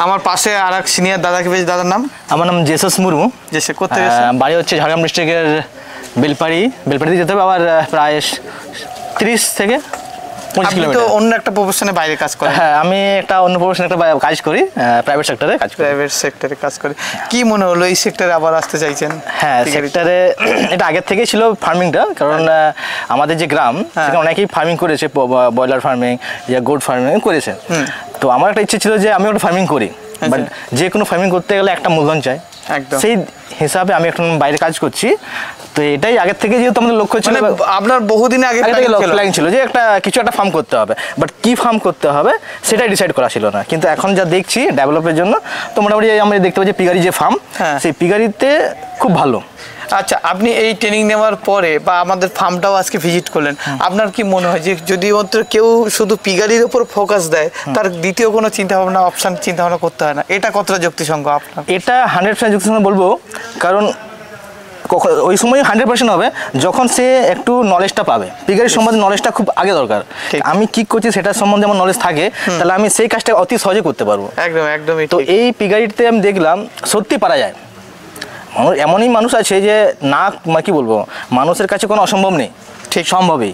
আমার পাশে আরেক সিনিয়র দাদাকে পেয়েছি, দাদার নাম? আমার নাম জেসাস মুর্মু। জেসে কোথায়? বাড়ি হচ্ছে ঝাড়গ্রাম ডিস্ট্রিক্টের বেলপাড়ি যেতে হবে, আবার প্রায় 30 থেকে 25 কিলোমিটার। তো অন্য একটা প্রফেশনে বাইরে কাজ করেন? হ্যাঁ, আমি একটা অন্য প্রফেশনে একটা কাজ করি, প্রাইভেট সেক্টরে কাজ করি। প্রাইভেট সেক্টরে কাজ করি। কি মনে হলো এই সেক্টরে আবার আসতে চাইছেন? হ্যাঁ, সেক্টরে এটা আগের থেকেই ছিল ফার্মিংটা, কারণ আমাদের যে গ্রাম সেখানে অনেকেই ফার্মিং করেছে, ব্রয়লার ফার্মিং ইয়া গোট ফার্মিং করেছে। তো আমার একটা ইচ্ছে ছিল যে আমি একটা ফার্মিং করি, বাট যে কোনো ফার্মিং করতে গেলে একটা মূলধন চাই। সেই হিসাবে আমি এখন বাইরে কাজ করছি। তো এটাই আগের থেকে যেহেতু আমাদের লক্ষ্য ছিল, আপনার বহুদিন আগে প্ল্যান ছিল যে কিছু একটা ফার্ম করতে হবে, বাট কি ফার্ম করতে হবে সেটাই ডিসাইড করা ছিল না। কিন্তু এখন যা দেখছি ডেভেলপের জন্য, তো মোটামুটি আমরা দেখতে পাচ্ছি পিগারি যে ফার্ম, সেই পিগারিতে খুব ভালো। আচ্ছা, আপনি এই ট্রেনিং নেওয়ার পরে বা আমাদের ফার্মটাও আজকে ভিজিট করলেন, আপনার কি মনে হয় যে যদি মাত্র কেউ শুধু পিগারির উপর ফোকাস দেয়, তার দ্বিতীয় কোনো চিন্তাভাবনা অপশান চিন্তাভাবনা করতে হয় না? এটা কতটা যুক্তিসঙ্গত আপনার? এটা 100% যুক্তিসঙ্গত বলবো, কারণ ওই সময় 100% হবে যখন সে একটু নলেজটা পাবে। পিগারির সম্বন্ধে নলেজটা খুব আগে দরকার। আমি কি করছি সেটার সম্বন্ধে আমার নলেজ থাকে, তাহলে আমি সেই কাজটা অতি সহজে করতে পারবো। একদমই। তো এই পিগারিতে আমি দেখলাম সত্যি পারা যায়। এমনই মানুষ আছে যে না, কি বলবো, মানুষের কাছে কোনো অসম্ভব নেই, ঠিক সম্ভবই।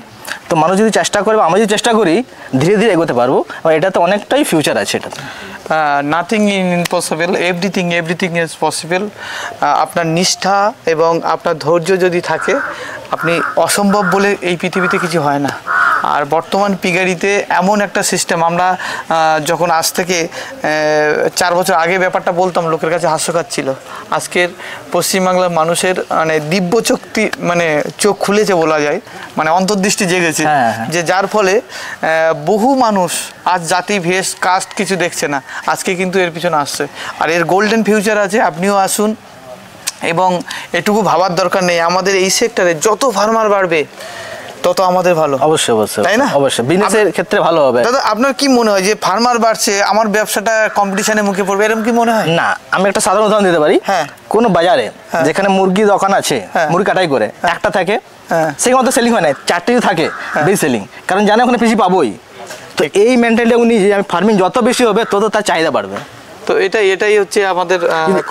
তো মানুষ যদি চেষ্টা করে বা আমরা যদি চেষ্টা করি, ধীরে ধীরে এগোতে পারবো। এটাতে অনেকটাই ফিউচার আছে এটাতে। Nothing impossible, everything is possible. আপনার নিষ্ঠা এবং আপনার ধৈর্য যদি থাকে, আপনি অসম্ভব বলে এই পৃথিবীতে কিছু হয় না। আর বর্তমান পিগারিতে এমন একটা সিস্টেম, আমরা যখন আজ থেকে 4 বছর আগে ব্যাপারটা বলতাম, লোকের কাছে হাস্যকর ছিল। আজকের পশ্চিমবাংলার মানুষের মানে দিব্য চোখটি, মানে চোখ খুলেছে বলা যায়, মানে অন্তর্দৃষ্টি জেগেছে, যে যার ফলে বহু মানুষ আজ জাতি ভেষ কাস্ট কিছু দেখছে না, আজকে কিন্তু এর পিছনে আসছে। আর এর গোল্ডেন ফিউচার আছে, আপনিও আসুন। এবং এটুকু ভাবার দরকার নেই, আমাদের এই সেক্টরে যত ফার্মার বাড়বে তত আমাদের ভালো। অবশ্যই, তাই না? অবশ্যই বিজনেসের ক্ষেত্রে ভালো হবে। দাদা, আপনার কি মনে হয় যে ফার্মার বাড়ছে, আমার ব্যবসাটা কম্পিটিশনের মুখে পড়বে, এরকম কি মনে হয়? না, আমি একটা সাধারণ উদাহরণ দিতে পারি। কোনো বাজারে যেখানে মুরগি দোকান আছে, মুরগি কাটাই করে একটা থাকে, সেখানে তো সেলিং হয় না, 4টি থাকে বেশি সেলিং, কারণ জানে ওখানে বেশি পাবোই। তো এই মেন্টালিটি উনি যে আমি ফার্মিং যত বেশি হবে তত তার চাহিদা বাড়বে। তো এটাই হচ্ছে আমাদের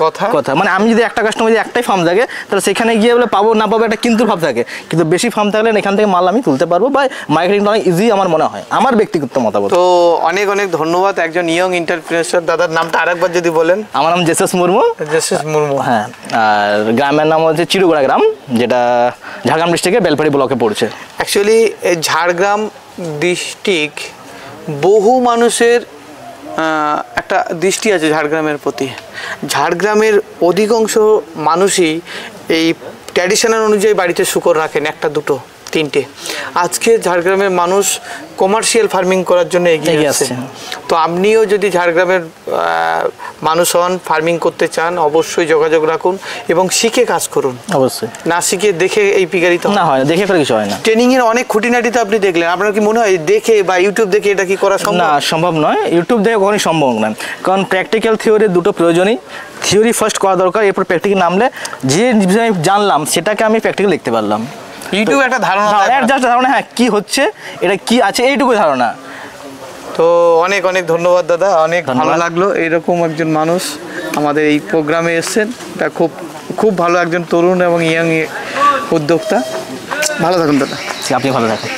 কথা। মানে আমি যদি একটা কাস্টমার যদি একটাই ফার্ম থাকে, তাহলে সেখানে গিয়ে বলে পাবো না পাবো একটা কিন্তু ভাব থাকে। কিন্তু বেশি ফার্ম থাকলে এখান থেকে মাল আমি তুলতে পারবো, বা মার্কেটিংটা অনেক ইজি আমার মনে হয়, আমার ব্যক্তিগত মতামত। তো অনেক ধন্যবাদ একজন ইয়ং এন্টারপ্রেনার। দাদার নামটা আরেকবার যদি বলেন। আমার নাম জেসাস মুর্মু। হ্যাঁ, আর গ্রামের নাম হচ্ছে চিরুগড়া গ্রাম, যেটা ঝাড়গ্রাম ডিস্ট্রিক্টের বেলপাড়ি ব্লকে পড়ছে। অ্যাকচুয়ালি ঝাড়গ্রাম ডিস্ট্রিক্ট বহু মানুষের একটা দৃষ্টি আছে ঝাড়গ্রামের প্রতি। ঝাড়গ্রামের অধিকাংশ মানুষই এই ট্র্যাডিশনাল অনুযায়ী বাড়িতে শূকর রাখেন, 1, 2, 3টে। আজকে ঝাড়গ্রামের মানুষ কমার্শিয়াল ফার্মিং করার জন্য এগিয়ে আসছে। তো আপনিও যদি ঝাড়গ্রামের মানুষ হন, ফার্মিং করতে চান, অবশ্যই যোগাযোগ রাখুন এবং শিখে কাজ করুন। অবশ্যই, না শিখে দেখে এই পিগারিতে না হয় না, দেখে ফেলে কিছু হয় না। ট্রেনিংয়ের অনেক খুঁটিনাটি তো আপনি দেখলেন, আপনার কি মনে হয় দেখে বা ইউটিউব দেখে এটা কি করা সম্ভব? না, সম্ভব নয়, ইউটিউব দেখে কখনোই সম্ভব নয়, কারণ প্র্যাকটিক্যাল থিওরি দুটো প্রয়োজনই। থিওরি ফার্স্ট করা দরকার, এরপর প্র্যাকটিক্যাল নামলে যে আমি জানলাম সেটাকে আমি প্র্যাকটিক্যাল লিখতে পারলাম। ইউটিউব একটা ধারণা, জাস্ট ধারণা, হ্যাঁ কি হচ্ছে, এটা কি আছে, এইটুকু ধারণা। তো অনেক ধন্যবাদ দাদা, অনেক ভালো লাগলো এইরকম একজন মানুষ আমাদের এই প্রোগ্রামে এসেছেন। এটা খুব ভালো একজন তরুণ এবং ইয়াং উদ্যোক্তা। ভালো থাকুন দাদা। আপনি ভালো থাকুন।